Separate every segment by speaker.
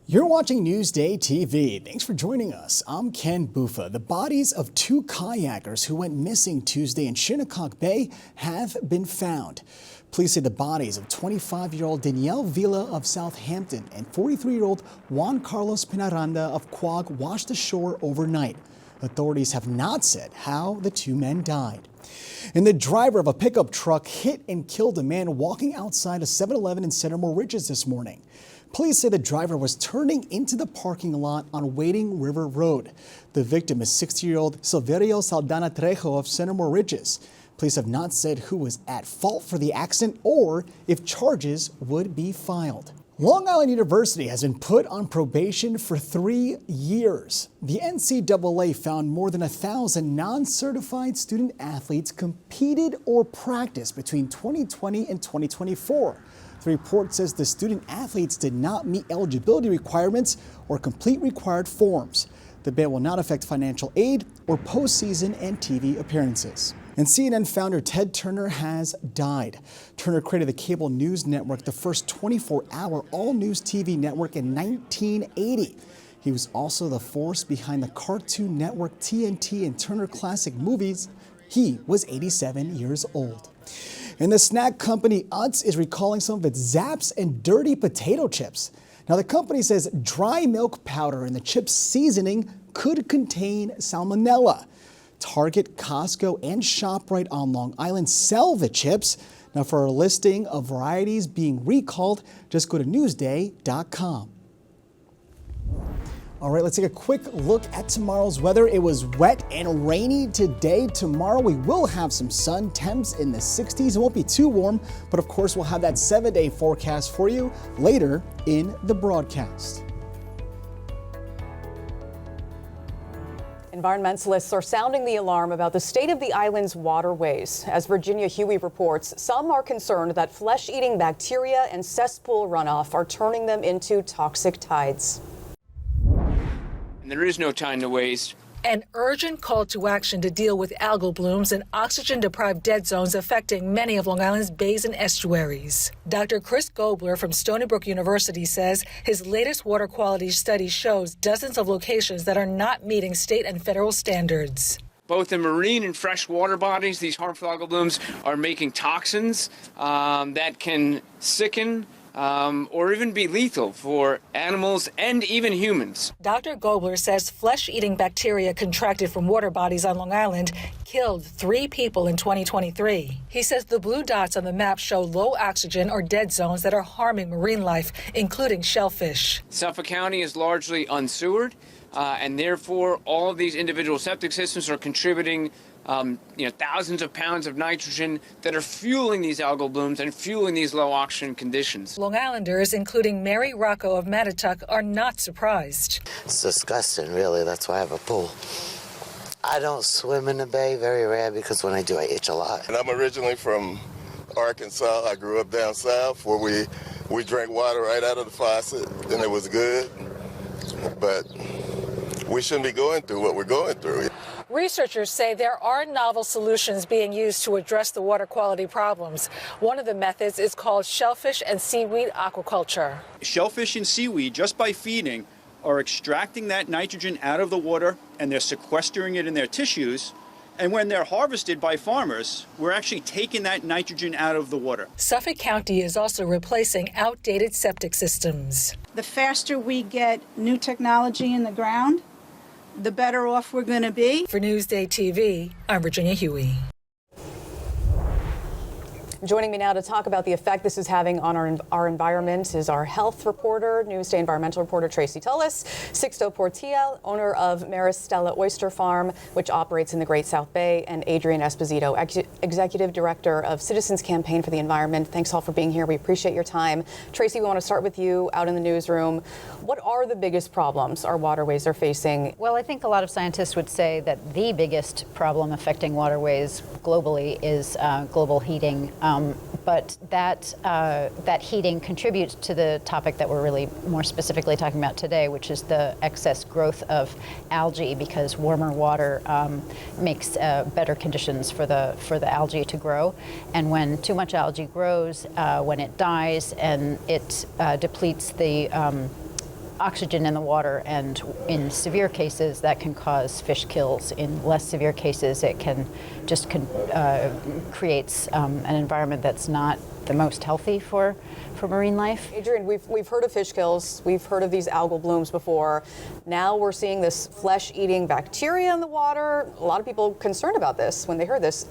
Speaker 1: You're watching Newsday TV. Thanks for joining us. I'm Ken Bufa. The bodies of two kayakers who went missing Tuesday in Shinnecock Bay have been found. Police say the bodies of 25-year-old Danielle Villa of Southampton and 43-year-old Juan Carlos Pinaranda of Quag washed ashore overnight. Authorities have not said how the two men died. And the driver of a pickup truck hit and killed a man walking outside a 7-Eleven in Center Moriches this morning. Police say the driver was turning into the parking lot on Wading River Road. The victim is 60-year-old Silverio Saldana Trejo of Center Moriches. Police have not said who was at fault for the accident or if charges would be filed. Long Island University has been put on probation for 3 years. The NCAA found more than 1,000 non-certified student athletes competed or practiced between 2020 and 2024. The report says the student athletes did not meet eligibility requirements or complete required forms. The ban will not affect financial aid or postseason and TV appearances. And CNN founder Ted Turner has died. Turner created the cable news network, the first 24-hour all-news TV network in 1980. He was also the force behind the Cartoon Network TNT and Turner Classic Movies. He was 87 years old. And the snack company Utz is recalling some of its Zaps and dirty potato chips. Now the company says dry milk powder in the chip's seasoning could contain salmonella. Target, Costco, and ShopRite on Long Island sell the chips. Now for a listing of varieties being recalled, just go to Newsday.com. All right, let's take a quick look at tomorrow's weather. It was wet and rainy today. Tomorrow we will have some sun, temps in the 60s. It won't be too warm, but of course we'll have that 7-day forecast for you later in the broadcast.
Speaker 2: Environmentalists are sounding the alarm about the state of the island's waterways. As Virginia Huey reports, some are concerned that flesh-eating bacteria and cesspool runoff are turning them into toxic tides.
Speaker 3: And there is no time to waste.
Speaker 4: An urgent call to action to deal with algal blooms and oxygen-deprived dead zones affecting many of Long Island's bays and estuaries. Dr. Chris Gobler from Stony Brook University says his latest water quality study shows dozens of locations that are not meeting state and federal standards.
Speaker 3: Both in marine and freshwater bodies, these harmful algal blooms are making toxins that can sicken or even be lethal for animals and even humans.
Speaker 4: Dr. Gobler says flesh-eating bacteria contracted from water bodies on Long Island killed 3 people in 2023. He says the blue dots on the map show low oxygen or dead zones that are harming marine life, including shellfish.
Speaker 3: Suffolk County is largely unsewered, and therefore all of these individual septic systems are contributing thousands of pounds of nitrogen that are fueling these algal blooms and fueling these low oxygen conditions.
Speaker 4: Long Islanders, including Mary Rocco of Mattituck, are not surprised.
Speaker 5: It's disgusting, really. That's why I have a pool. I don't swim in the bay, very rare, because when I do, I itch a lot.
Speaker 6: And I'm originally from Arkansas. I grew up down south where we drank water right out of the faucet, and it was good. But we shouldn't be going through what we're going through.
Speaker 4: Researchers say there are novel solutions being used to address the water quality problems. One of the methods is called shellfish and seaweed aquaculture.
Speaker 7: Shellfish and seaweed, just by feeding, are extracting that nitrogen out of the water and they're sequestering it in their tissues. And when they're harvested by farmers, we're actually taking that nitrogen out of the water.
Speaker 4: Suffolk County is also replacing outdated septic systems.
Speaker 8: The faster we get new technology in the ground, the better off we're going to be.
Speaker 4: For Newsday TV, I'm Virginia Huey.
Speaker 2: Joining me now to talk about the effect this is having on our environment is our health reporter, Newsday environmental reporter Tracy Tullis, Sixto Portilla, owner of Maristella Oyster Farm, which operates in the Great South Bay, and Adrian Esposito, Executive Director of Citizens Campaign for the Environment. Thanks all for being here. We appreciate your time. Tracy, we want to start with you out in the newsroom. What are the biggest problems our waterways are facing?
Speaker 9: Well, I think a lot of scientists would say that the biggest problem affecting waterways globally is global heating. But that heating contributes to the topic that we're really more specifically talking about today, which is the excess growth of algae, because warmer water makes better conditions for the algae to grow. And when too much algae grows, when it dies and it depletes the oxygen in the water, and in severe cases that can cause fish kills. In less severe cases, it can just creates an environment that's not the most healthy for marine life.
Speaker 2: Adrian, we've heard of fish kills, we've heard of these algal blooms before. Now we're seeing this flesh-eating bacteria in the water. A lot of people concerned about this when they heard this.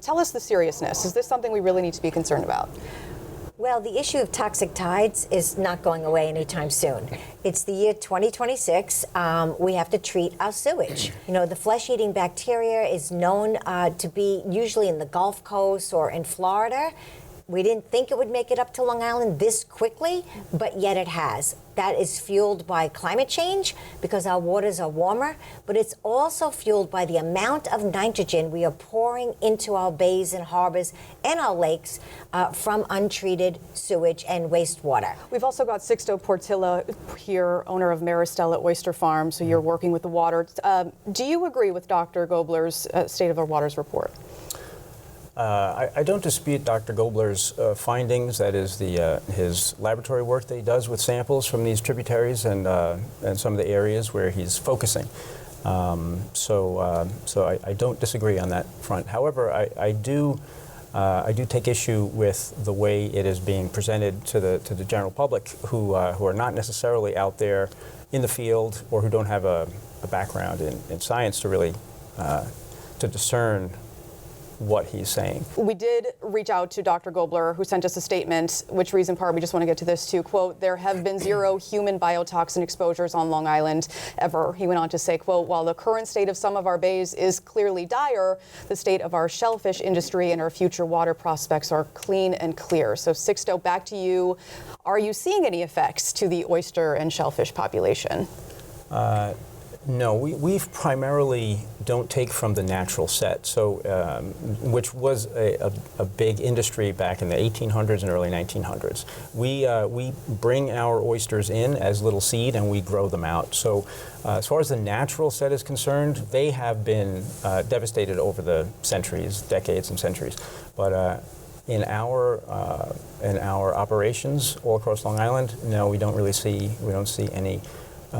Speaker 2: Tell us the seriousness. Is this something we really need to be concerned about?
Speaker 10: Well, the issue of toxic tides is not going away anytime soon. It's the year 2026. We have to treat our sewage. You know, the flesh-eating bacteria is known to be usually in the Gulf Coast or in Florida. We didn't think it would make it up to Long Island this quickly, but yet it has. That is fueled by climate change because our waters are warmer, but it's also fueled by the amount of nitrogen we are pouring into our bays and harbors and our lakes from untreated sewage and wastewater.
Speaker 2: We've also got Sixto Portilla here, owner of Maristella Oyster Farm, so you're working with the water. Do you agree with Dr. Gobler's State of our Waters report?
Speaker 11: I don't dispute Dr. Gobler's findings. That is his laboratory work that he does with samples from these tributaries and some of the areas where he's focusing. So I don't disagree on that front. However, I do take issue with the way it is being presented to the general public who are not necessarily out there in the field or who don't have a background in science to really to discern what he's saying.
Speaker 2: We did reach out to Dr. Gobler, who sent us a statement, which reads in part, we just want to get to this too, quote, there have been 0 human biotoxin exposures on Long Island ever. He went on to say, quote, while the current state of some of our bays is clearly dire, the state of our shellfish industry and our future water prospects are clean and clear. So Sixto, back to you. Are you seeing any effects to the oyster and shellfish population?
Speaker 11: No, we primarily don't take from the natural set, so which was a big industry back in the 1800s and early 1900s. We bring our oysters in as little seed and we grow them out. So as far as the natural set is concerned, they have been devastated over the centuries, decades and centuries. But in our operations all across Long Island, no, we don't see any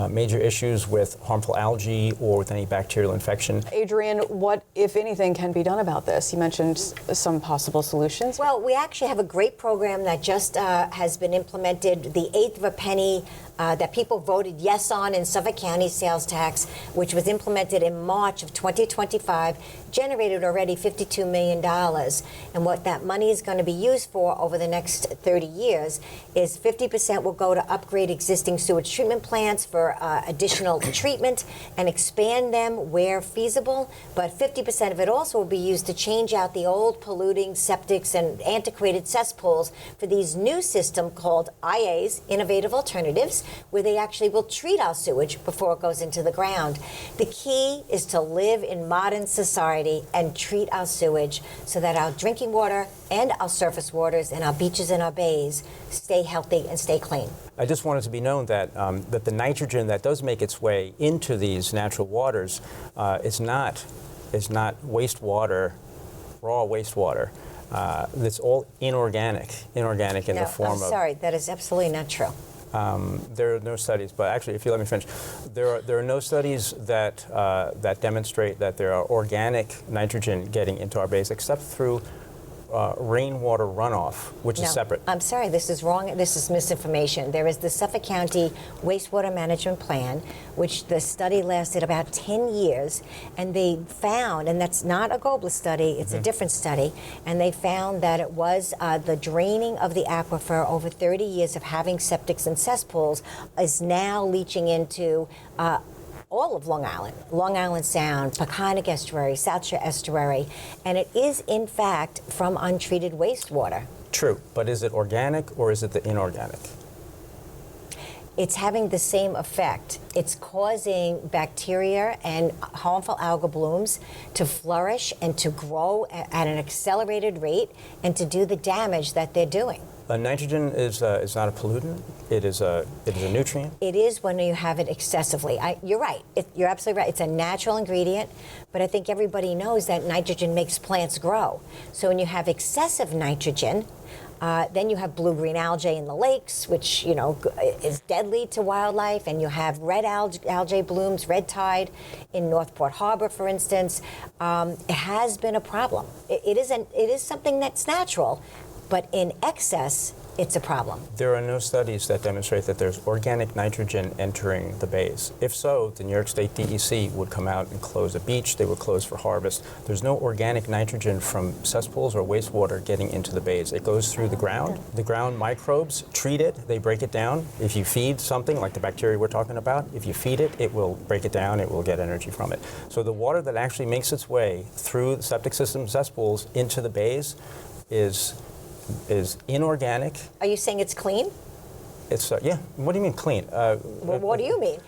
Speaker 11: major issues with harmful algae or with any bacterial infection.
Speaker 2: Adrian, what, if anything, can be done about this? You mentioned some possible solutions.
Speaker 10: Well, we actually have a great program that just has been implemented, the 1/8 of a penny that people voted yes on in Suffolk County sales tax, which was implemented in March of 2025, generated already $52 million. And what that money is going to be used for over the next 30 years is 50% will go to upgrade existing sewage treatment plants for additional treatment and expand them where feasible, but 50% of it also will be used to change out the old polluting septics and antiquated cesspools for these new system called IAs, Innovative Alternatives, where they actually will treat our sewage before it goes into the ground. The key is to live in modern society and treat our sewage so that our drinking water and our surface waters and our beaches and our bays stay healthy and stay clean.
Speaker 11: I just want it to be known that that the nitrogen that does make its way into these natural waters is not wastewater, raw wastewater. It's all inorganic in the form of.
Speaker 10: I'm sorry, that is absolutely not true.
Speaker 11: There are no studies, but actually, if you let me finish, there are no studies that that demonstrate that there are organic nitrogen getting into our bays, except through rainwater runoff, which is separate.
Speaker 10: I'm sorry, this is wrong. This is misinformation. There is the Suffolk County Wastewater Management Plan, which the study lasted about 10 years, and they found, and that's not a Gobler study, it's a different study, and they found that it was the draining of the aquifer over 30 years of having septics and cesspools is now leaching into all of Long Island Sound, Peconic Estuary, South Shore Estuary, and it is in fact from untreated wastewater.
Speaker 11: True, but is it organic or is it the inorganic?
Speaker 10: It's having the same effect. It's causing bacteria and harmful algal blooms to flourish and to grow at an accelerated rate and to do the damage that they're doing.
Speaker 11: Nitrogen is not a pollutant. It is a nutrient.
Speaker 10: It is when you have it excessively. You're right. You're absolutely right. It's a natural ingredient, but I think everybody knows that nitrogen makes plants grow. So when you have excessive nitrogen, Then you have blue-green algae in the lakes, which, you know, is deadly to wildlife. And you have red algae blooms, red tide in Northport Harbor, for instance. It has been a problem. It is something that's natural, but in excess, it's a problem.
Speaker 11: There are no studies that demonstrate that there's organic nitrogen entering the bays. If so, the New York State DEC would come out and close a beach. They would close for harvest. There's no organic nitrogen from cesspools or wastewater getting into the bays. It goes through the ground. The ground microbes treat it. They break it down. If you feed something like the bacteria we're talking about, if you feed it, it will break it down. It will get energy from it. So the water that actually makes its way through the septic system cesspools into the bays is inorganic.
Speaker 10: Are you saying it's clean?
Speaker 11: It's yeah. What do you mean clean?
Speaker 10: Well, what do you mean?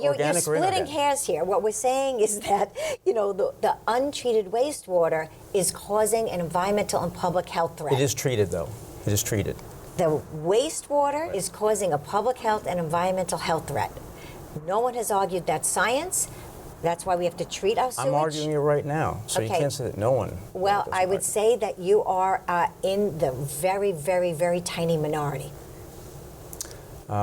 Speaker 10: You're splitting hairs here. What we're saying is that, you know, the untreated wastewater is causing an environmental and public health threat.
Speaker 11: It is treated, though. It is treated.
Speaker 10: The wastewater is causing a public health and environmental health threat. No one has argued that's science. That's why we have to treat our sewage.
Speaker 11: I'm arguing it right now, so
Speaker 10: okay.
Speaker 11: You can't say that no one.
Speaker 10: Well, I would say that you are in the very, very, very tiny minority.
Speaker 11: Yes.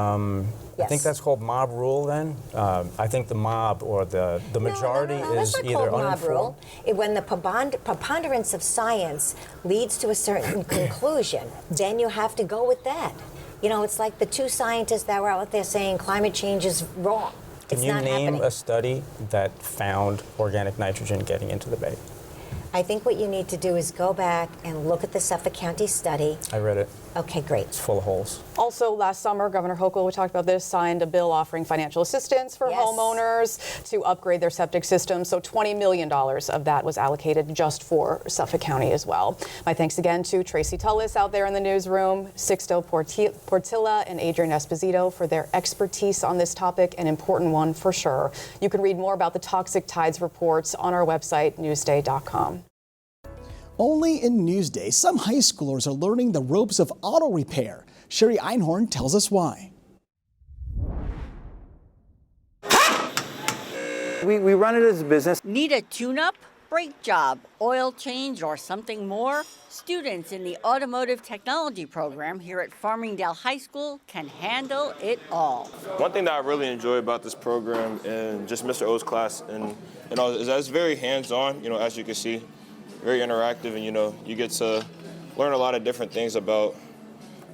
Speaker 11: I think that's called mob rule then. I think the mob or the majority is either uninformed.
Speaker 10: When the preponderance of science leads to a certain conclusion, then you have to go with that. You know, it's like the two scientists that were out there saying climate change is wrong.
Speaker 11: Can you name a study that found organic nitrogen getting into the bay?
Speaker 10: I think what you need to do is go back and look at the Suffolk County study.
Speaker 11: I read it.
Speaker 10: Okay, great.
Speaker 11: It's full of holes.
Speaker 2: Also, last summer, Governor Hochul, we talked about this, signed a bill offering financial assistance for homeowners to upgrade their septic systems. So $20 million of that was allocated just for Suffolk County as well. My thanks again to Tracy Tullis out there in the newsroom, Sixto Portilla and Adrian Esposito for their expertise on this topic, an important one for sure. You can read more about the toxic tides reports on our website, newsday.com.
Speaker 1: Only in Newsday, some high schoolers are learning the ropes of auto repair. Sherry Einhorn tells us why.
Speaker 12: We run it as a business.
Speaker 13: Need a tune-up, brake job, oil change, or something more? Students in the automotive technology program here at Farmingdale High School can handle it all.
Speaker 14: One thing that I really enjoy about this program and just Mr. O's class and all is that it's very hands-on, you know, as you can see. Very interactive, and you get to learn a lot of different things about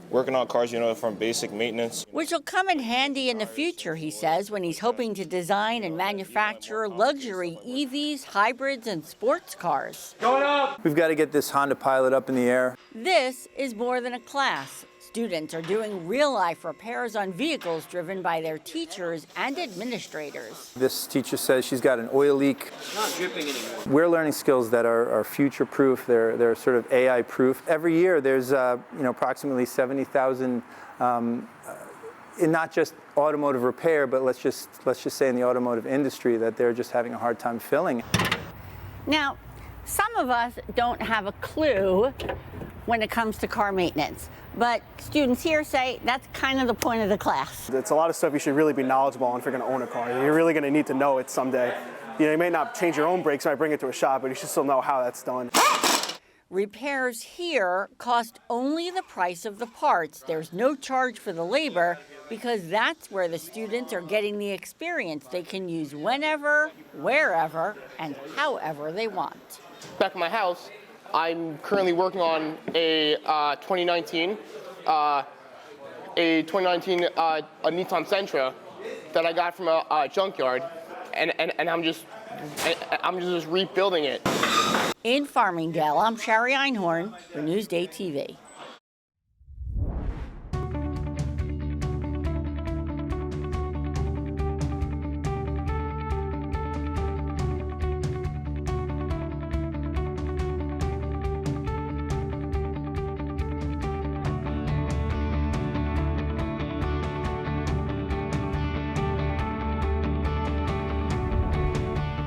Speaker 14: working on cars, from basic maintenance.
Speaker 13: Which will come in handy in the future, he says, when he's hoping to design and manufacture luxury EVs, hybrids, and sports cars.
Speaker 12: Going up! We've got to get this Honda Pilot up in the air.
Speaker 13: This is more than a class. Students are doing real-life repairs on vehicles driven by their teachers and administrators.
Speaker 12: This teacher says she's got an oil leak.
Speaker 15: It's not dripping anymore.
Speaker 12: We're learning skills that are future-proof. They're sort of AI-proof. Every year, there's approximately 70,000 in not just automotive repair, but let's just say in the automotive industry that they're just having a hard time filling.
Speaker 13: Now, some of us don't have a clue when it comes to car maintenance. But students here say that's kind of the point of the class.
Speaker 16: It's a lot of stuff you should really be knowledgeable on if you're going to own a car. You're really going to need to know it someday. You may not change your own brakes, you might bring it to a shop, but you should still know how that's done.
Speaker 13: Repairs here cost only the price of the parts. There's no charge for the labor because that's where the students are getting the experience they can use whenever, wherever, and however they want.
Speaker 17: Back at my house, I'm currently working on a 2019 a Nissan Sentra that I got from a junkyard, and I'm just rebuilding it.
Speaker 13: In Farmingdale, I'm Sherry Einhorn for Newsday TV.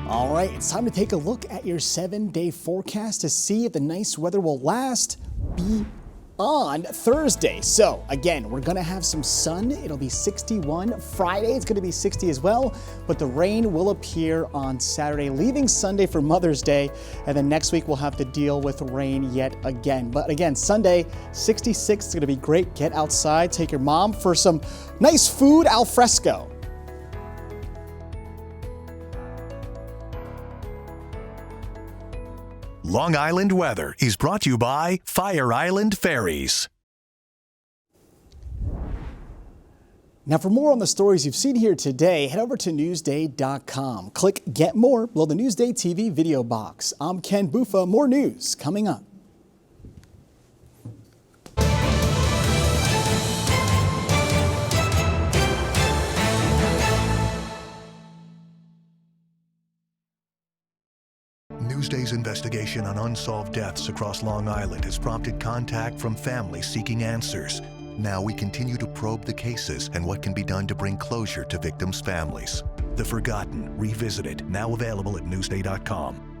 Speaker 1: All right, it's time to take a look at your 7-day forecast to see if the nice weather will last on Thursday. So again, we're gonna have some sun. It'll be 61. Friday, it's gonna be 60 as well, but the rain will appear on Saturday, leaving Sunday for Mother's Day. And then next week, we'll have to deal with rain yet again. But again, Sunday, 66 is gonna be great. Get outside, take your mom for some nice food al fresco.
Speaker 15: Long Island weather is brought to you by Fire Island Ferries.
Speaker 1: Now, for more on the stories you've seen here today, head over to Newsday.com. Click Get More below the Newsday TV video box. I'm Ken Buffa. More news coming up.
Speaker 15: Newsday's investigation on unsolved deaths across Long Island has prompted contact from families seeking answers. Now we continue to probe the cases and what can be done to bring closure to victims' families. The Forgotten Revisited, now available at Newsday.com.